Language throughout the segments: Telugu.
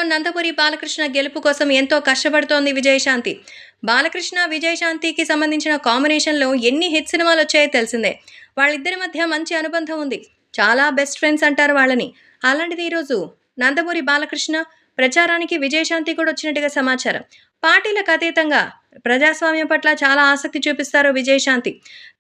నందమూరి బాలకృష్ణ గెలుపు కోసం ఎంతో కష్టపడుతోంది విజయశాంతి. బాలకృష్ణ, విజయశాంతికి సంబంధించిన కాంబినేషన్‌లో ఎన్ని హిట్ సినిమాలొచ్చాయో తెలిసిందే. వాళ్ళిద్దరి మధ్య మంచి అనుబంధం ఉంది. చాలా బెస్ట్ ఫ్రెండ్స్ అంటారు వాళ్ళని. అలాంటిది ఈరోజు నందమూరి బాలకృష్ణ ప్రచారానికి విజయశాంతి కూడా వచ్చినట్టుగా సమాచారం. పార్టీలకు అతీతంగా ప్రజాస్వామ్యం పట్ల చాలా ఆసక్తి చూపిస్తారు విజయశాంతి.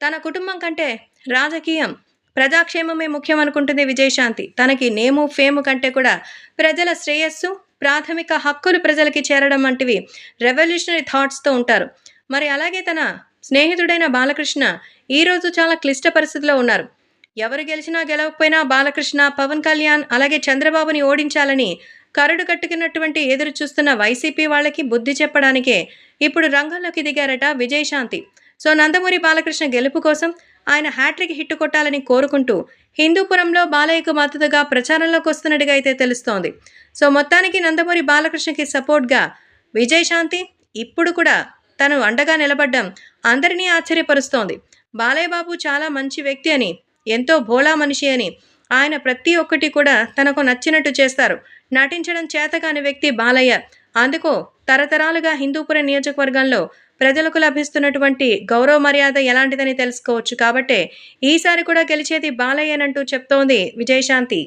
తన కుటుంబం కంటే రాజకీయం, ప్రజాక్షేమమే ముఖ్యం అనుకుంటుంది విజయశాంతి. తనకి నేము, ఫేము కంటే కూడా ప్రజల శ్రేయస్సు, ప్రాథమిక హక్కులు ప్రజలకి చేరడం వంటివి రెవల్యూషనరీ థాట్స్‌తో ఉంటారు. మరి అలాగే తన స్నేహితుడైన బాలకృష్ణ ఈరోజు చాలా క్లిష్ట పరిస్థితిలో ఉన్నారు. ఎవరు గెలిచినా గెలవకపోయినా బాలకృష్ణ, పవన్ కళ్యాణ్ అలాగే చంద్రబాబుని ఓడించాలని కరడు కట్టుకున్నటువంటి ఎదురు చూస్తున్న వైసీపీ వాళ్ళకి బుద్ధి చెప్పడానికే ఇప్పుడు రంగంలోకి దిగారట విజయశాంతి. సో నందమూరి బాలకృష్ణ గెలుపు కోసం ఆయన హ్యాట్రిక్ హిట్ కొట్టాలని కోరుకుంటూ హిందూపురంలో బాలయ్యకు మద్దతుగా ప్రచారంలోకి వస్తున్నట్టుగా అయితే తెలుస్తోంది. సో మొత్తానికి నందమూరి బాలకృష్ణకి సపోర్ట్గా విజయశాంతి ఇప్పుడు కూడా తను అండగా నిలబడ్డం అందరినీ ఆశ్చర్యపరుస్తోంది. బాలయ్య బాబు చాలా మంచి వ్యక్తి అని, ఎంతో భోళా మనిషి అని, ఆయన ప్రతి ఒక్కటి కూడా తనకు నచ్చినట్టు చేస్తారు. నటించడం చేతకాని వ్యక్తి బాలయ్య. అందుకు తరతరాలుగా హిందూపురం నియోజకవర్గంలో ప్రజలకు లభిస్తున్నటువంటి గౌరవ మర్యాద ఎలాంటిదని తెలుసుకోవచ్చు. కాబట్టే ఈసారి కూడా గెలిచేది బాలయ్యనంటూ చెప్తోంది విజయశాంతి.